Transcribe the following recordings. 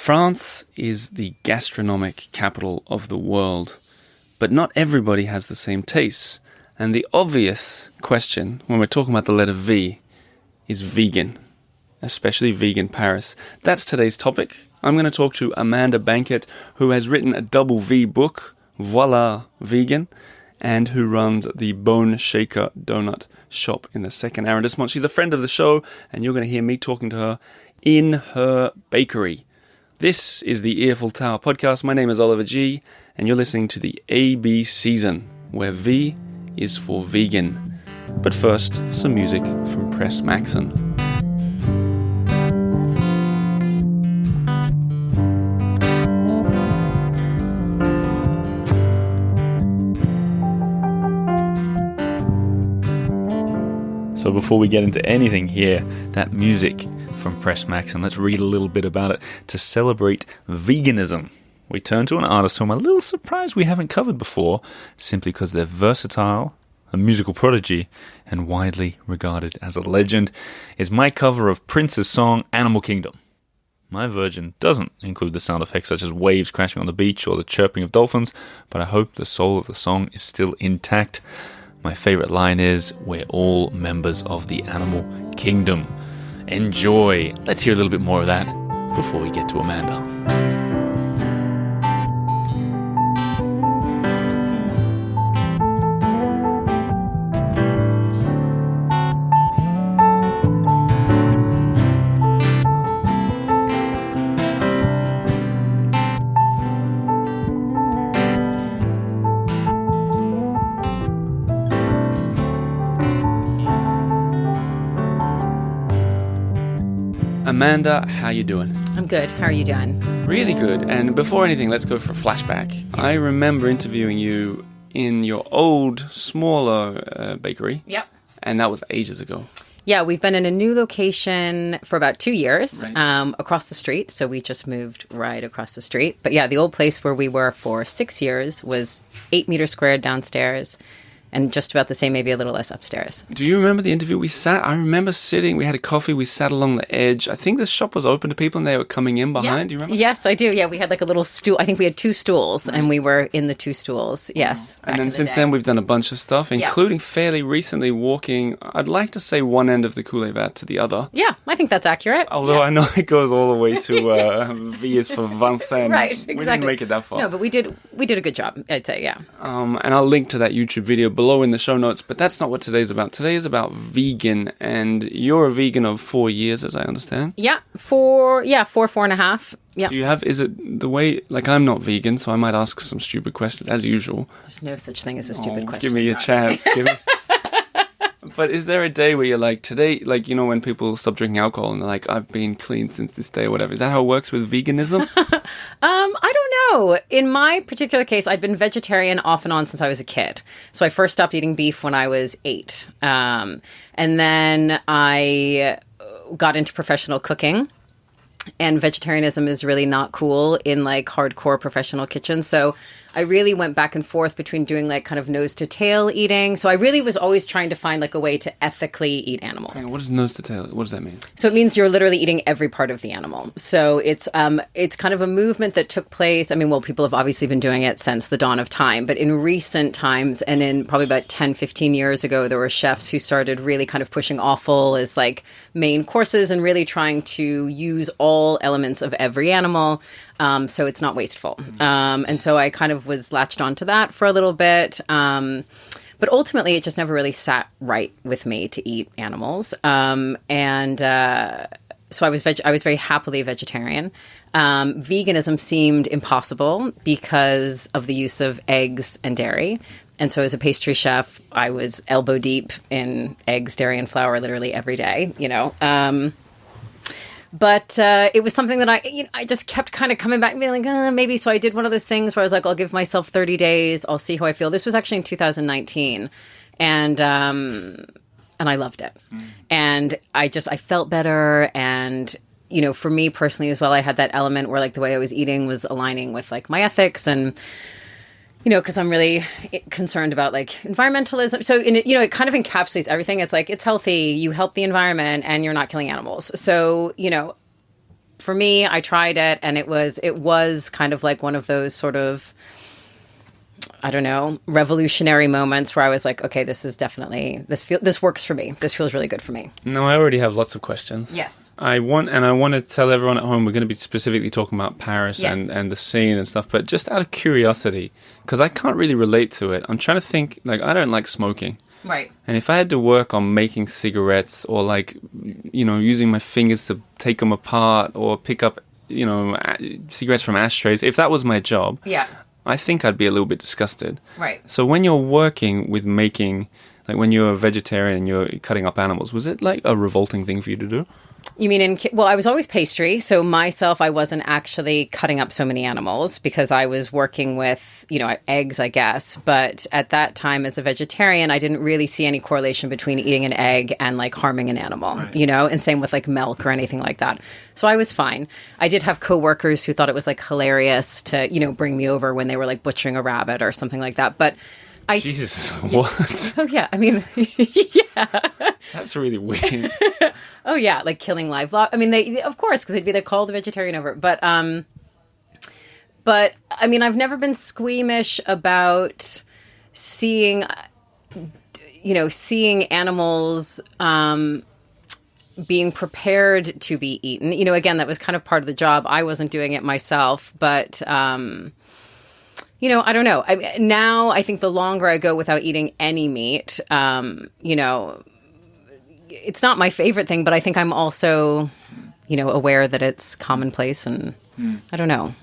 France is the gastronomic capital of the world, but not everybody has the same tastes. And the obvious question when we're talking about the letter V is vegan, especially vegan Paris. That's today's topic. I'm going to talk to Amanda Bankert, who has written a double V book, Voilà Vegan, and who runs the Boneshaker Donut shop in the 2nd arrondissement. She's a friend of the show, and you're going to hear me talking to her in her bakery. This is the Earful Tower podcast. My name is Oliver G, and you're listening to the AB season, where V is for vegan. But first, some music from Press Maxon. So before we get into anything here, that music from Press Maxon, let's read a little bit about it. To celebrate veganism, we turn to an artist who I'm a little surprised we haven't covered before, simply because they're versatile, a musical prodigy, and widely regarded as a legend, is my cover of Prince's song Animal Kingdom. My version doesn't include the sound effects such as waves crashing on the beach or the chirping of dolphins, but I hope the soul of the song is still intact. My favorite line is, "We're all members of the animal kingdom." Enjoy. Let's hear a little bit more of that before we get to Amanda. Amanda, how you doing? I'm good. How are you doing? Really good. And before anything, let's go for a flashback. I remember interviewing you in your old, smaller bakery. Yep. And that was ages ago. Yeah, we've been in a new location for about 2 years, Right. Across the street. So we just moved right across the street. But yeah, the old place where we were for 6 years was 8 meters squared downstairs and just about the same, maybe a little less upstairs. Do you remember the interview we sat? I remember sitting, we had a coffee, we sat along the edge. I think the shop was open to people and they were coming in behind. Yeah. Do you remember? Yes, I do. Yeah, we had like a little stool. I think we had 2 stools and we were in the 2 stools. Yes. And then since then, we've done a bunch of stuff, including fairly recently walking, I'd like to say one end of the Kool-Aid vat to the other. Yeah, I think that's accurate. Although I know it goes all the way to V is for Vincent. Right, exactly. We didn't make it that far. No, but we did a good job, I'd say, yeah. And I'll link to that YouTube video below in the show notes, but that's not what today's about. Today is about vegan, and you're a vegan of 4 years, as I understand. Yeah, 4.5. Yeah. Do you have, is it the way, like I'm not vegan, so I might ask some stupid questions, as usual. There's no such thing as a stupid question. Give me a chance. But is there a day where you're like, today, like, you know, when people stop drinking alcohol and they're like, I've been clean since this day or whatever. Is that how it works with veganism? I don't know. In my particular case, I'd been vegetarian off and on since I was a kid. So I first stopped eating beef when I was 8. And then I got into professional cooking. And vegetarianism is really not cool in like hardcore professional kitchens. So I really went back and forth between doing like kind of nose to tail eating. So I really was always trying to find like a way to ethically eat animals. Hang on, what is nose to tail? What does that mean? So it means you're literally eating every part of the animal. So it's kind of a movement that took place. I mean, well, people have obviously been doing it since the dawn of time, but in recent times and in probably about 10, 15 years ago, there were chefs who started really kind of pushing offal as like main courses and really trying to use all elements of every animal. So it's not wasteful. And so I kind of was latched onto that for a little bit. But ultimately, it just never really sat right with me to eat animals. So I was very happily vegetarian. Veganism seemed impossible because of the use of eggs and dairy. And so as a pastry chef, I was elbow deep in eggs, dairy, and flour literally every day, you know. But it was something that I just kept kind of coming back and being like, maybe. So I did one of those things where I was like, I'll give myself 30 days. I'll see how I feel. This was actually in 2019. And I loved it. And I felt better. And, you know, for me personally as well, I had that element where like the way I was eating was aligning with like my ethics and, you know, because I'm really concerned about like environmentalism. So, it kind of encapsulates everything. It's like, it's healthy, you help the environment, and you're not killing animals. So, you know, for me, I tried it, and it was kind of like one of those sort of, I don't know, revolutionary moments where I was like, okay, this is definitely, this works for me. This feels really good for me. No, I already have lots of questions. Yes. I want to tell everyone at home, we're going to be specifically talking about Paris and the scene and stuff, but just out of curiosity, because I can't really relate to it, I'm trying to think, like, I don't like smoking. Right. And if I had to work on making cigarettes or, like, using my fingers to take them apart or pick up, cigarettes from ashtrays, if that was my job, yeah, I think I'd be a little bit disgusted. Right. So when you're working with making, like when you're a vegetarian and you're cutting up animals, was it like a revolting thing for you to do? You mean I was always pastry. So myself, I wasn't actually cutting up so many animals because I was working with, eggs, I guess. But at that time as a vegetarian, I didn't really see any correlation between eating an egg and like harming an animal, right. And same with like milk or anything like that. So I was fine. I did have coworkers who thought it was like hilarious to, bring me over when they were like butchering a rabbit or something like that. But Jesus, what? Oh, yeah. I mean, yeah. That's really weird. Oh, yeah. Like killing live log. I mean, of course, because they'd be like, call the vegetarian over. But I mean, I've never been squeamish about seeing animals being prepared to be eaten. Again, that was kind of part of the job. I wasn't doing it myself, but I don't know. Now I think the longer I go without eating any meat, it's not my favorite thing, but I think I'm also, aware that it's commonplace and I don't know.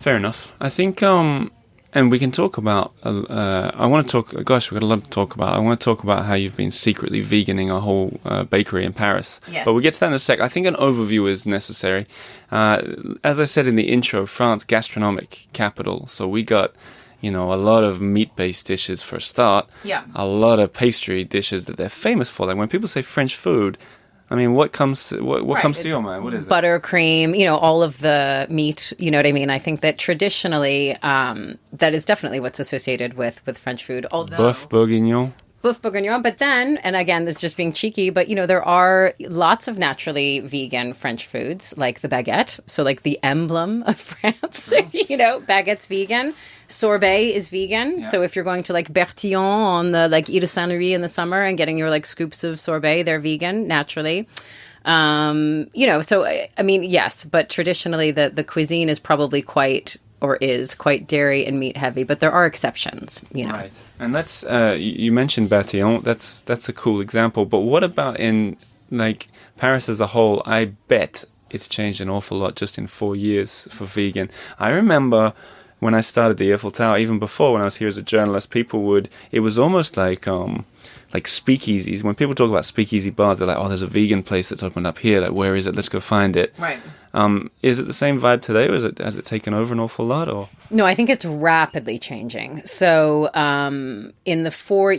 Fair enough. I think, and we can talk about, we've got a lot to talk about. I want to talk about how you've been secretly veganing a whole bakery in Paris. Yes. But we'll get to that in a sec. I think an overview is necessary. As I said in the intro, France, gastronomic capital. So we got, a lot of meat-based dishes for a start. Yeah. A lot of pastry dishes that they're famous for. Like when people say French food, I mean, what comes to your mind? What is it? Buttercream, all of the meat, you know what I mean? I think that traditionally, that is definitely what's associated with French food. Although Boeuf bourguignon. Boeuf bourguignon, but then, and again, this is just being cheeky, but there are lots of naturally vegan French foods, like the baguette. So like the emblem of France, baguette's vegan. Sorbet is vegan. Yeah. So if you're going to like Bertillon on the like Ile de Saint-Louis in the summer and getting your like scoops of sorbet, they're vegan naturally. So I mean, yes, but traditionally the cuisine is probably quite dairy and meat heavy, but there are exceptions, Right. And that's, you mentioned Bertillon. That's a cool example. But what about in like Paris as a whole? I bet it's changed an awful lot just in 4 years for vegan. I remember when I started the Eiffel Tower, even before when I was here as a journalist, it was almost like speakeasies. When people talk about speakeasy bars, they're like, oh, there's a vegan place that's opened up here. Like, where is it? Let's go find it. Right. Is it the same vibe today, or has it taken over an awful lot? Or no, I think it's rapidly changing. So in the 4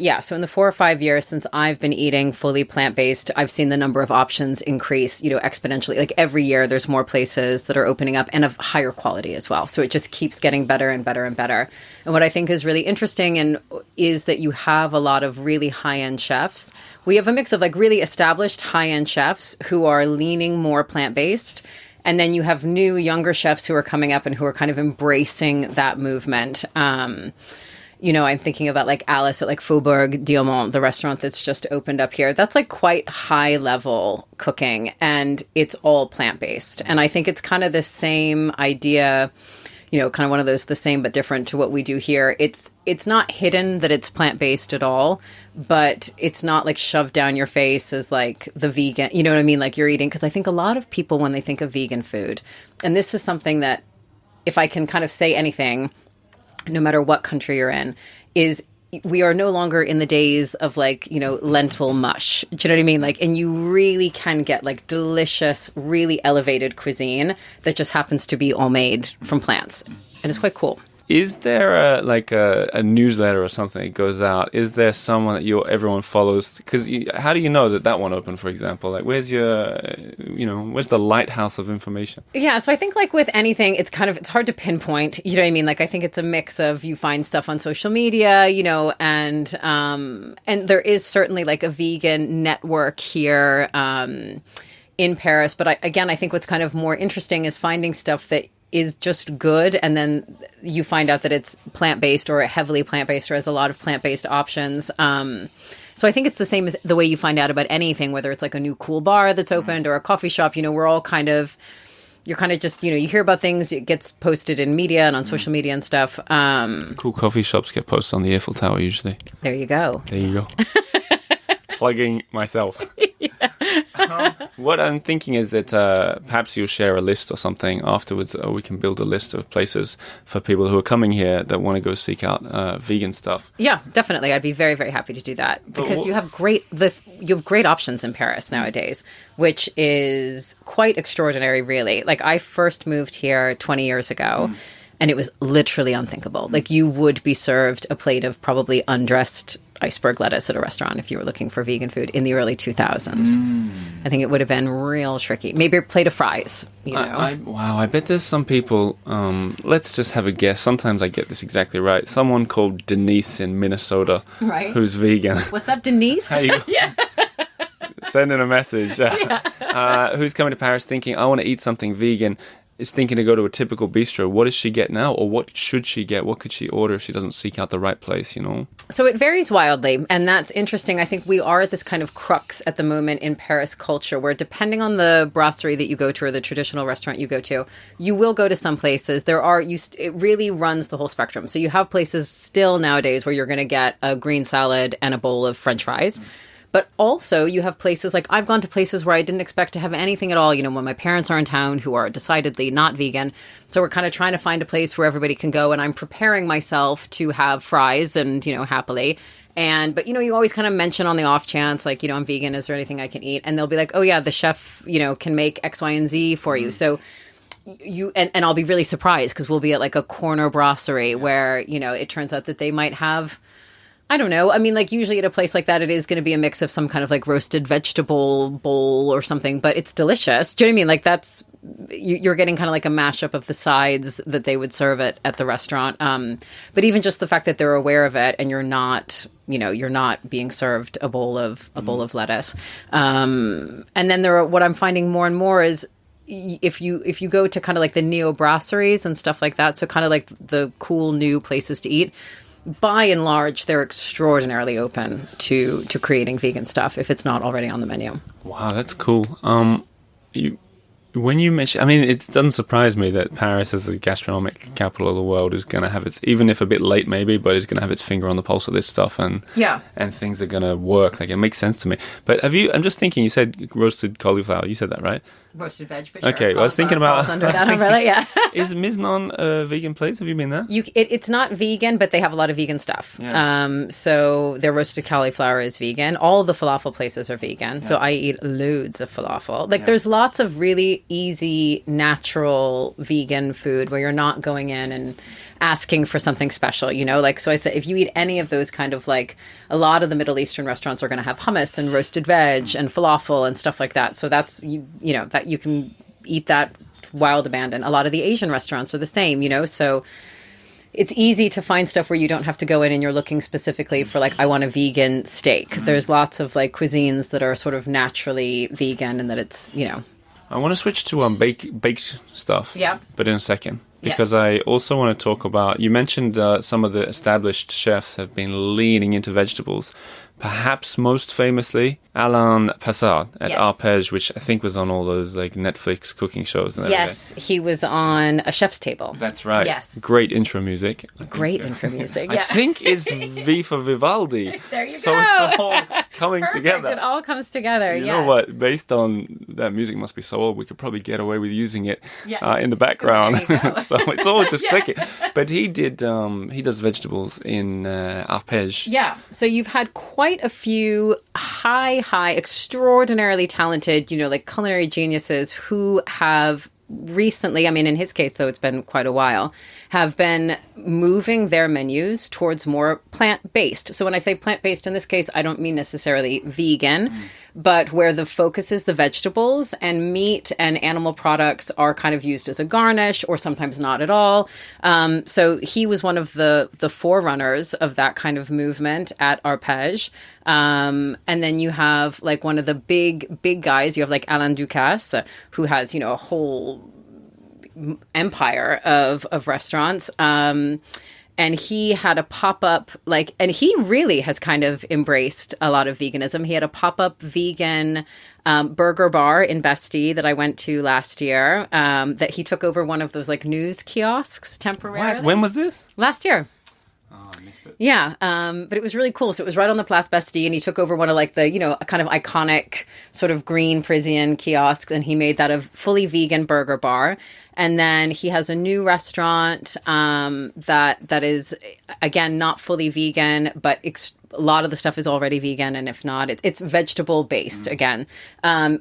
or 5 years since I've been eating fully plant-based, I've seen the number of options increase, exponentially. Like every year, there's more places that are opening up and of higher quality as well. So it just keeps getting better and better and better. And what I think is really interesting is that you have a lot of really high-end chefs. We have a mix of like really established high-end chefs who are leaning more plant-based. And then you have new, younger chefs who are coming up and who are kind of embracing that movement. I'm thinking about like Alice at like Faubourg Diamant, the restaurant that's just opened up here. That's like quite high level cooking, and it's all plant-based. And I think it's kind of the same idea, kind of one of those the same but different to what we do here. It's not hidden that it's plant-based at all, but it's not like shoved down your face as like the vegan, you know what I mean? Like you're eating, because I think a lot of people when they think of vegan food, and this is something that if I can kind of say anything, no matter what country you're in, is we are no longer in the days of like, lentil mush. Do you know what I mean? Like, and you really can get like delicious, really elevated cuisine that just happens to be all made from plants. And it's quite cool. Is there a newsletter or something that goes out? Is there someone that everyone follows? Because how do you know that one opened, for example? Like, where's where's the lighthouse of information? Yeah, so I think like with anything, it's hard to pinpoint. You know what I mean? Like, I think it's a mix of you find stuff on social media, and there is certainly like a vegan network here. in Paris. But I think what's kind of more interesting is finding stuff that is just good, and then you find out that it's plant-based or heavily plant-based or has a lot of plant-based options. So I think it's the same as the way you find out about anything, whether it's like a new cool bar that's opened or a coffee shop. We're all kind of, you're kind of just, you hear about things, it gets posted in media and on social media and stuff. Cool coffee shops get posted on the Eiffel Tower usually. There you go. There you go. Plugging myself. What I'm thinking is that perhaps you'll share a list or something afterwards, or we can build a list of places for people who are coming here that want to go seek out vegan stuff. Yeah, definitely. I'd be very, very happy to do that, because you have great options in Paris nowadays, which is quite extraordinary, really. Like, I first moved here 20 years ago. And it was literally unthinkable. Like, you would be served a plate of probably undressed iceberg lettuce at a restaurant if you were looking for vegan food in the early 2000s. I think it would have been real tricky. Maybe a plate of fries, I bet there's some people, let's just have a guess. Sometimes I get this exactly right. Someone called Denise in Minnesota, right, who's vegan. What's up, Denise? Yeah. Sending a message. Who's coming to Paris thinking, I want to eat something vegan, is thinking to go to a typical bistro. What does she get now? Or what should she get? What could she order if she doesn't seek out the right place, So it varies wildly. And that's interesting. I think we are at this kind of crux at the moment in Paris culture, where depending on the brasserie that you go to or the traditional restaurant you go to, you will go to some places. It really runs the whole spectrum. So you have places still nowadays where you're going to get a green salad and a bowl of French fries. But also you have places like, I've gone to places where I didn't expect to have anything at all, when my parents are in town, who are decidedly not vegan. So we're kind of trying to find a place where everybody can go, and I'm preparing myself to have fries and, happily. But, you always kind of mention on the off chance, like, I'm vegan, is there anything I can eat? And they'll be like, oh yeah, the chef, can make X, Y, and Z for you. So and I'll be really surprised, because we'll be at like a corner brasserie where, it turns out that they might have, I don't know. I mean, like, usually at a place like that, it is going to be a mix of some kind of like roasted vegetable bowl or something, but it's delicious. Do you know what I mean? Like, you're getting kind of like a mashup of the sides that they would serve at the restaurant. But even just the fact that they're aware of it, and you're not being served a bowl of lettuce. And then what I'm finding more and more is, if you go to kind of like the neo brasseries and stuff like that, so kind of like the cool new places to eat, by and large, they're extraordinarily open to creating vegan stuff if it's not already on the menu. Wow, that's cool. When you mention, I mean, it doesn't surprise me that Paris, as the gastronomic capital of the world, is going to have its, even if a bit late maybe, but it's going to have its finger on the pulse of this stuff, and things are going to work. Like, it makes sense to me. But I'm just thinking, you said roasted cauliflower. You said that, right? Roasted veg, but sure. Okay, I was thinking about... under that umbrella, yeah. Is Miznon a vegan place? Have you been there? It's not vegan, but they have a lot of vegan stuff. Yeah. So their roasted cauliflower is vegan. All the falafel places are vegan. Yeah. So I eat loads of falafel. Like, there's lots of really easy, natural vegan food where you're not going in and asking for something special, like, so I said, if you eat any of those kind of, like, a lot of the Middle Eastern restaurants are going to have hummus and roasted veg and falafel and stuff like that. So that's, that you can eat that wild abandon. A lot of the Asian restaurants are the same, so it's easy to find stuff where you don't have to go in and you're looking specifically for, like, I want a vegan steak. There's lots of, like, cuisines that are sort of naturally vegan, and that it's, I want to switch to baked stuff. Yeah. But in a second. Because I also want to talk about, you mentioned some of the established chefs have been leaning into vegetables. Perhaps most famously, Alain Passard at Arpège, which I think was on all those like Netflix cooking shows and everything. Yes, he was on A Chef's Table. That's right. Yes. Great intro music. Intro music, I think it's V for Vivaldi. There you so go. It's all coming together. It all comes together, You know what? Based on that music must be so old, we could probably get away with using it in the background. So it's all just clicking. But he does vegetables in Arpège. Yeah. So you've had quite a few high, extraordinarily talented, like culinary geniuses who have recently, I mean, in his case, though, it's been quite a while, have been moving their menus towards more plant-based. So when I say plant-based in this case, I don't mean necessarily vegan, but where the focus is the vegetables, and meat and animal products are kind of used as a garnish or sometimes not at all. So he was one of the forerunners of that kind of movement at Arpège. And then you have like one of the big guys. You have like Alain Ducasse, who has, a whole empire of restaurants. And he had a pop-up, and he really has kind of embraced a lot of veganism. He had a pop-up vegan burger bar in Bastille that I went to last year, that he took over one of those news kiosks temporarily. What? When was this? Last year. Oh, I missed it. Yeah, but it was really cool. So it was right on the Place Bastille, and he took over one of the, kind of iconic sort of green Parisian kiosks, and he made that a fully vegan burger bar. And then he has a new restaurant that is, again, not fully vegan, but a lot of the stuff is already vegan. And if not, it's vegetable based again.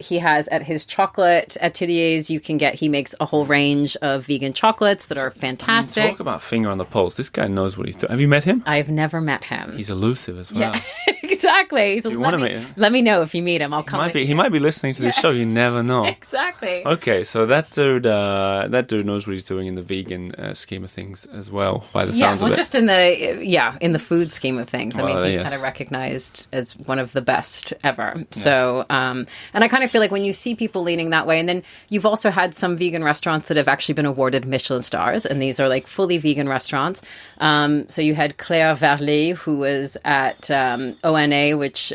He has at his chocolate ateliers, he makes a whole range of vegan chocolates that are fantastic. Talk about finger on the pulse. This guy knows what he's doing. Have you met him? I've never met him. He's elusive as well. Yeah, exactly. Do you want to meet him? Let me know if you meet him. I'll come. He might be listening to this show. You never know. Exactly. Okay, so that dude knows what he's doing in the vegan scheme of things as well, by the sounds of it. Just in the food scheme of things. I mean, he's yes. kind of recognized as one of the best ever. Yeah. So, and I kind of feel like when you see people leaning that way, and then you've also had some vegan restaurants that have actually been awarded Michelin stars, and these are fully vegan restaurants. So you had Claire Verlet, who was at ONA, which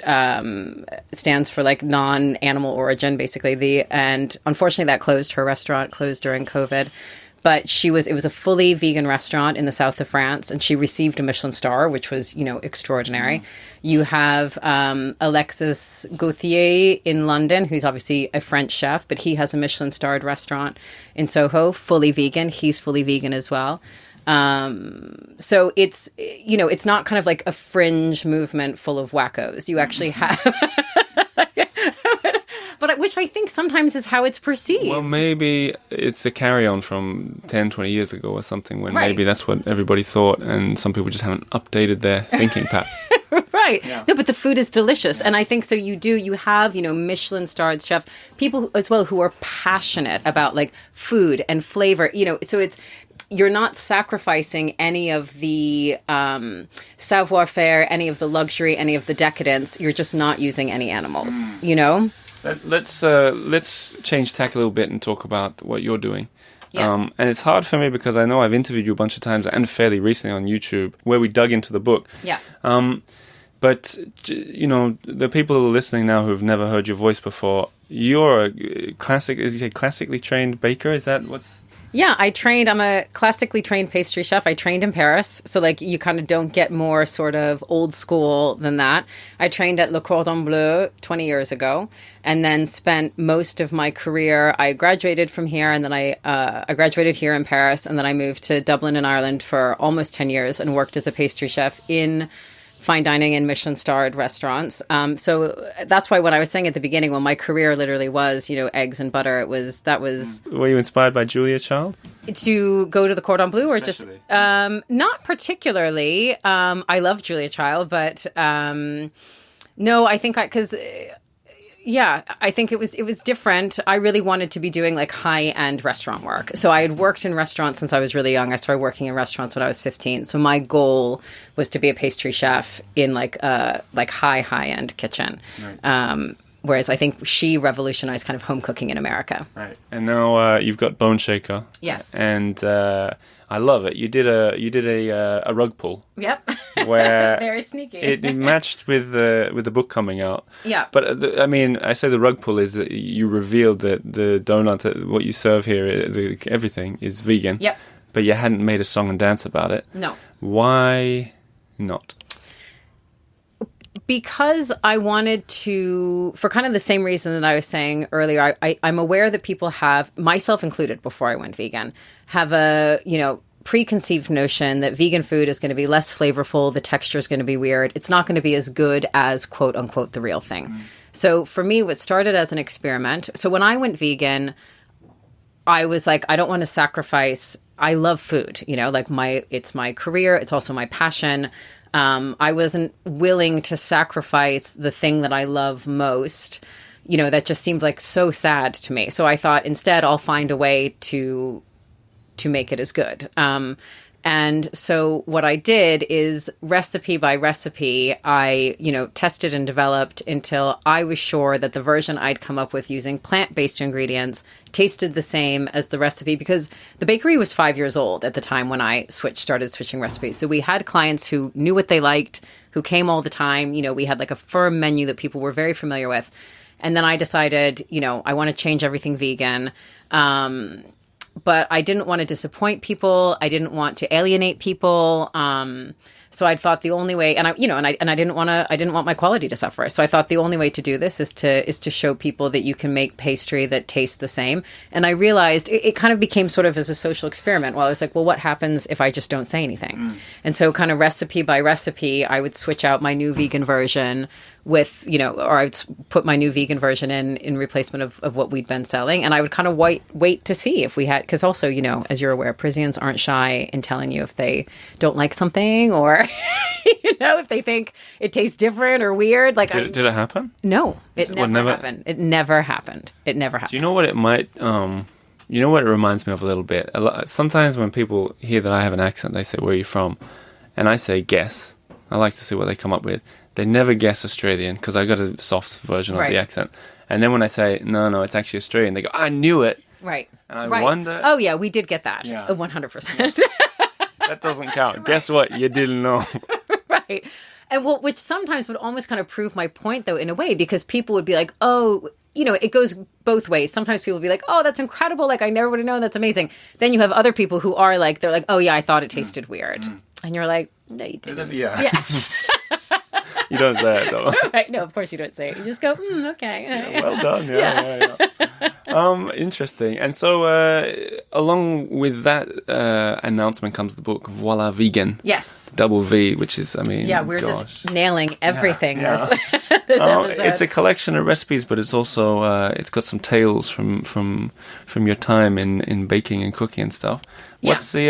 stands for non-animal origin, basically. And unfortunately, that closed. Her restaurant closed during COVID. But it was a fully vegan restaurant in the south of France, and she received a Michelin star, which was, extraordinary. You have Alexis Gauthier in London, who's obviously a French chef, but he has a Michelin starred restaurant in Soho, fully vegan. He's fully vegan as well. So it's, it's not kind of like a fringe movement full of wackos. You actually have... But which I think sometimes is how it's perceived. Well, maybe it's a carry-on from 10, 20 years ago or something, when maybe that's what everybody thought, and some people just haven't updated their thinking pattern. Right. Yeah. No, but the food is delicious. And I think so you have, Michelin-starred chefs, people as well who are passionate about food and flavor, so it's, you're not sacrificing any of the savoir-faire, any of the luxury, any of the decadence. You're just not using any animals, Let's change tack a little bit and talk about what you're doing. Yes. And it's hard for me because I know I've interviewed you a bunch of times, and fairly recently on YouTube, where we dug into the book. Yeah. But, the people who are listening now who have never heard your voice before, you're a classically trained baker? Is that what's... Yeah, I'm a classically trained pastry chef. I trained in Paris. So you kind of don't get more sort of old school than that. I trained at Le Cordon Bleu 20 years ago, and then spent most of my career, I graduated from here, and then I graduated here in Paris, and then I moved to Dublin in Ireland for almost 10 years and worked as a pastry chef in fine dining and Michelin-starred restaurants. So that's why when I was saying at the beginning, when my career literally was, eggs and butter, that was... Were you inspired by Julia Child? To go to the Cordon Bleu, especially? Or just... not particularly. I love Julia Child, but no, I think I think it was different. I really wanted to be doing high-end restaurant work. So I had worked in restaurants since I was really young. I started working in restaurants when I was 15. So my goal was to be a pastry chef in high-end kitchen. Right. Whereas I think she revolutionized kind of home cooking in America. Right. And now you've got Boneshaker. Yes. And I love it. You did a rug pull. Yep. Where very sneaky. It matched with the book coming out. Yeah. But I say the rug pull is that you revealed that the donut, what you serve here, everything is vegan. Yep. But you hadn't made a song and dance about it. No. Why not? Because I wanted to, for kind of the same reason that I was saying earlier, I'm aware that people have, myself included before I went vegan, have a, preconceived notion that vegan food is going to be less flavorful, the texture is going to be weird, it's not going to be as good as quote unquote the real thing. So for me, what started as an experiment, so when I went vegan, I was like, I don't want to sacrifice, I love food, it's my career, it's also my passion. I wasn't willing to sacrifice the thing that I love most, that just seemed so sad to me. So I thought instead I'll find a way to to make it as good. And so what I did is recipe by recipe, I, tested and developed until I was sure that the version I'd come up with using plant-based ingredients tasted the same as the recipe, because the bakery was 5 years old at the time when I started switching recipes. So we had clients who knew what they liked, who came all the time. We had like a firm menu that people were very familiar with. And then I decided, I want to change everything vegan. But I didn't want to disappoint people. I didn't want to alienate people. So I thought the only way, and I didn't want my quality to suffer. So I thought the only way to do this is to show people that you can make pastry that tastes the same. And I realized it kind of became sort of as a social experiment. Well, I was like, well, what happens if I just don't say anything? And so kind of recipe by recipe, I would switch out my new vegan version with, or I'd put my new vegan version in replacement of what we'd been selling. And I would kind of wait to see if we had, because also, as you're aware, Parisians aren't shy in telling you if they don't like something or, if they think it tastes different or weird. Like, did it happen? No, it never happened. It never happened. It never happened. Do you know what it might, you know what it reminds me of a little bit? Sometimes when people hear that I have an accent, they say, where are you from? And I say, guess. I like to see what they come up with. They never guess Australian because I got a soft version of the accent. And then when I say, no, it's actually Australian, they go, I knew it. Right. And I wonder. Oh, yeah, we did get that. Yeah. 100%. That doesn't count. Right. Guess what? You didn't know. Right. And which sometimes would almost kind of prove my point, though, in a way, because people would be like, oh, it goes both ways. Sometimes people will be like, oh, that's incredible. Like, I never would have known. That's amazing. Then you have other people who are like, they're like, oh, yeah, I thought it tasted weird. And you're like, no, you didn't. Yeah. You don't say it, though. Right. No, of course you don't say it. You just go, okay. Yeah, well done. Yeah. Interesting. And so along with that announcement comes the book, Voilà Vegan. Yes. Double V, which is, yeah, we're just nailing everything this episode. It's a collection of recipes, but it's also, it's got some tales from your time in baking and cooking and stuff. What's the,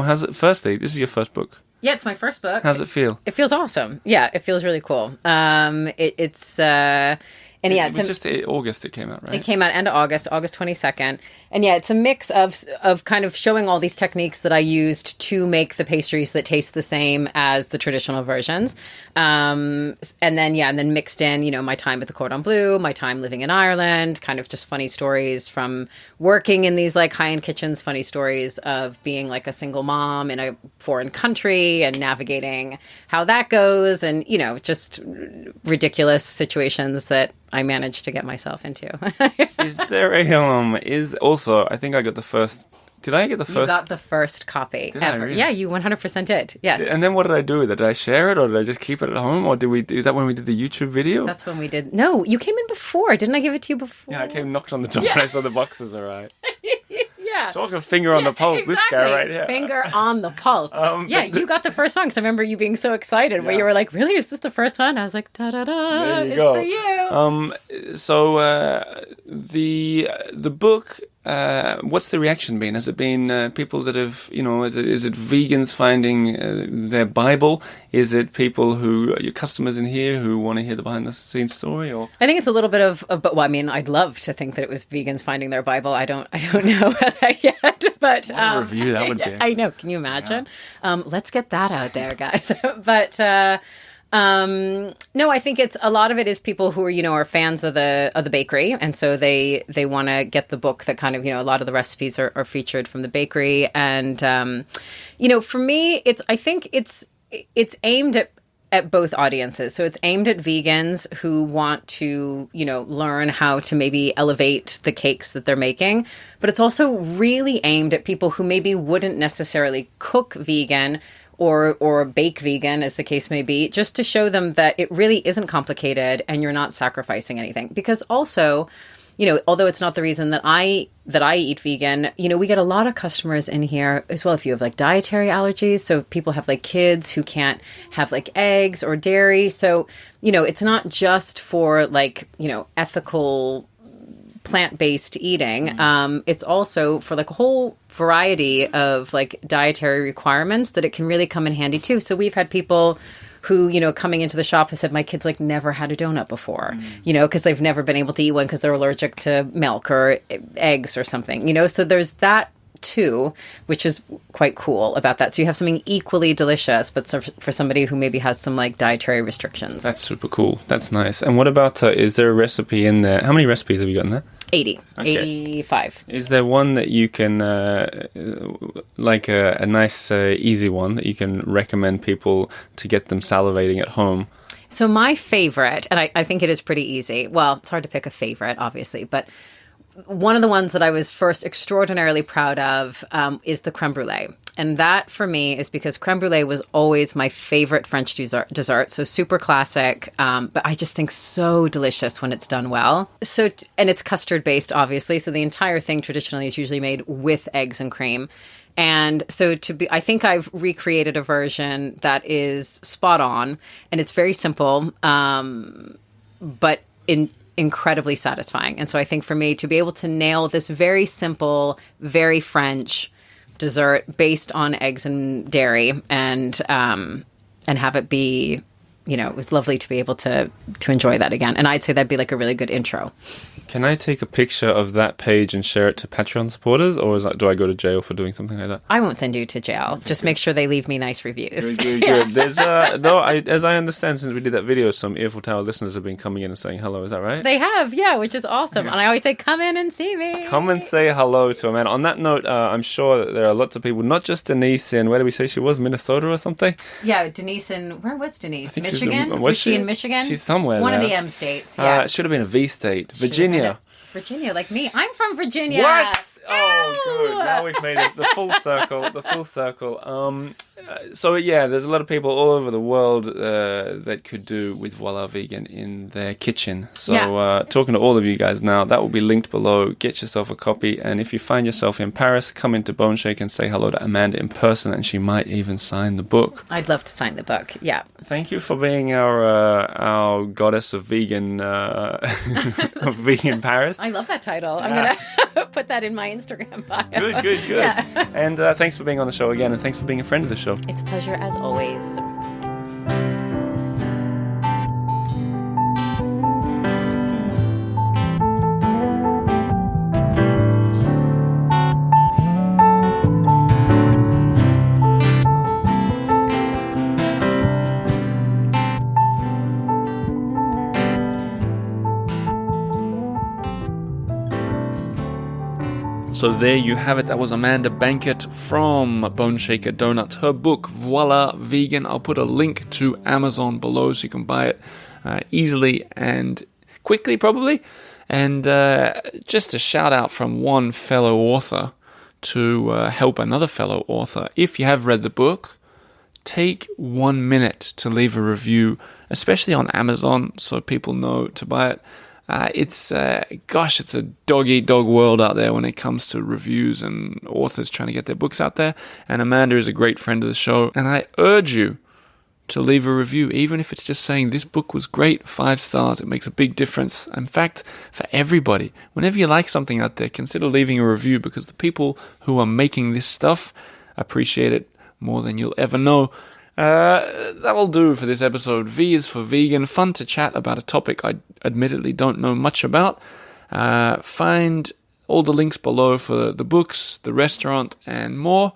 how's it, firstly, this is your first book. Yeah, it's my first book. How's it feel? It feels awesome. Yeah, it feels really cool. It's just August it came out, right? It came out end of August 22nd. And yeah, it's a mix of kind of showing all these techniques that I used to make the pastries that taste the same as the traditional versions. And then mixed in, my time at the Cordon Bleu, my time living in Ireland, kind of just funny stories from working in these like high-end kitchens, funny stories of being like a single mom in a foreign country and navigating how that goes, and, just ridiculous situations that I managed to get myself into. Is there also, I think I got the first. Did I get the first? You got the first copy did ever. I really? Yeah, you 100% did. Yes. And then what did I do with it? Did I share it, or did I just keep it at home, or is that when we did the YouTube video? That's when we did. No, you came in before. Didn't I give it to you before? Yeah, I came knocked on the door and I saw the boxes arrive. Yeah. Talk a finger on the pulse. Exactly. This guy right here. Finger on the pulse. You got the first one because I remember you being so excited where you were like, really? Is this the first one? I was like, da-da-da, it's go. for you. So the book, what's the reaction been? Has it been people that have, is it vegans finding their Bible? Is it people your customers in here who want to hear the behind the scenes story? Or I think it's a little bit of, I'd love to think that it was vegans finding their Bible. I don't know that yet, but what a review that would be. I know. Can you imagine? Yeah. Let's get that out there, guys. But no, I think it's a lot of it is people who are fans of the bakery, and so they want to get the book that kind of a lot of the recipes are featured from the bakery, and for me I think it's aimed at both audiences. So it's aimed at vegans who want to, learn how to maybe elevate the cakes that they're making. But it's also really aimed at people who maybe wouldn't necessarily cook vegan or bake vegan, as the case may be, just to show them that it really isn't complicated and you're not sacrificing anything. Because also, although it's not the reason that I eat vegan, we get a lot of customers in here as well if you have like dietary allergies. So people have like kids who can't have like eggs or dairy. So, it's not just for like, ethical plant-based eating. It's also for like a whole variety of like dietary requirements that it can really come in handy too. So we've had people who, coming into the shop have said, my kids like never had a donut before, because they've never been able to eat one because they're allergic to milk or eggs or something, so there's that two, which is quite cool about that. So you have something equally delicious, but for somebody who maybe has some like dietary restrictions. That's super cool. That's nice. And what about, is there a recipe in there? How many recipes have you got in there? 80. Okay. 85. Is there one that you can, like a nice, easy one that you can recommend people to get them salivating at home? So my favorite, and I think it is pretty easy. Well, it's hard to pick a favorite, obviously, but one of the ones that I was first extraordinarily proud of is the creme brulee. And that for me is because creme brulee was always my favorite French dessert. So super classic, but I just think so delicious when it's done well. So, and it's custard based, obviously. So the entire thing traditionally is usually made with eggs and cream. And so I think I've recreated a version that is spot on, and it's very simple, but incredibly satisfying. And so I think for me to be able to nail this very simple, very French dessert based on eggs and dairy, and have it be, it was lovely to be able to enjoy that again. And I'd say that'd be like a really good intro. Can I take a picture of that page and share it to Patreon supporters, or do I go to jail for doing something like that? I won't send you to jail. Just make sure they leave me nice reviews. Good. There's as I understand, since we did that video, some Earful Tower listeners have been coming in and saying hello. Is that right? They have, yeah, which is awesome. Yeah. And I always say, come in and see me. Come and say hello to Amanda. On that note, I'm sure that there are lots of people, not just Denise in, where did we say she was, Minnesota or something? Yeah, Denise in, where was Denise? Michigan? Was she in Michigan? She's somewhere One there. of the M states, yeah. It should have been a V state. Virginia. Virginia, like me. I'm from Virginia. What? Oh, good. Now we've made it the full circle. So yeah, there's a lot of people all over the world that could do with Voilà Vegan in their kitchen. So talking to all of you guys now, that will be linked below. Get yourself a copy, and if you find yourself in Paris, come into Boneshaker and say hello to Amanda in person, and she might even sign the book. I'd love to sign the book. Yeah. Thank you for being our goddess of vegan of vegan Paris. I love that title. I'm gonna put that in my Instagram bio. Good. Yeah. And thanks for being on the show again, and thanks for being a friend of the show. It's a pleasure as always. So there you have it. That was Amanda Bankert from Boneshaker Donuts. Her book, Voilà Vegan. I'll put a link to Amazon below so you can buy it easily and quickly, probably. And just a shout out from one fellow author to help another fellow author. If you have read the book, take 1 minute to leave a review, especially on Amazon, so people know to buy it. It's a dog-eat-dog world out there when it comes to reviews and authors trying to get their books out there. And Amanda is a great friend of the show. And I urge you to leave a review, even if it's just saying this book was great, 5 stars. It makes a big difference. In fact, for everybody, whenever you like something out there, consider leaving a review, because the people who are making this stuff appreciate it more than you'll ever know. That'll do for this episode. V is for vegan. Fun to chat about a topic I admittedly don't know much about. Find all the links below for the books, the restaurant, and more.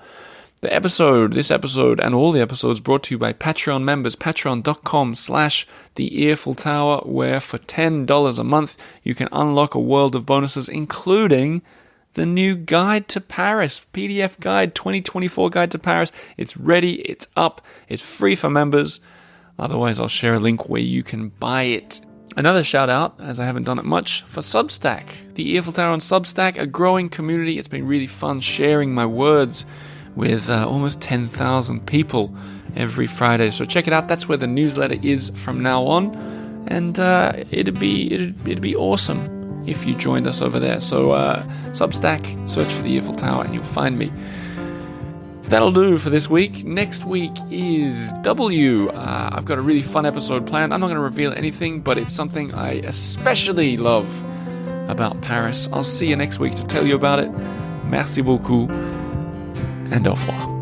This episode, and all the episodes brought to you by Patreon members. Patreon.com/The Earful Tower, where for $10 a month you can unlock a world of bonuses, including the new Guide to Paris, PDF guide, 2024 Guide to Paris. It's ready, it's up, it's free for members. Otherwise, I'll share a link where you can buy it. Another shout out, as I haven't done it much, for Substack. The Earful Tower on Substack, a growing community. It's been really fun sharing my words with almost 10,000 people every Friday. So check it out. That's where the newsletter is from now on. And it'd be awesome if you joined us over there. So Substack, search for the Earful Tower and you'll find me. That'll do for this week. Next week is W. I've got a really fun episode planned. I'm not going to reveal anything, but it's something I especially love about Paris. I'll see you next week to tell you about it. Merci beaucoup, and au revoir.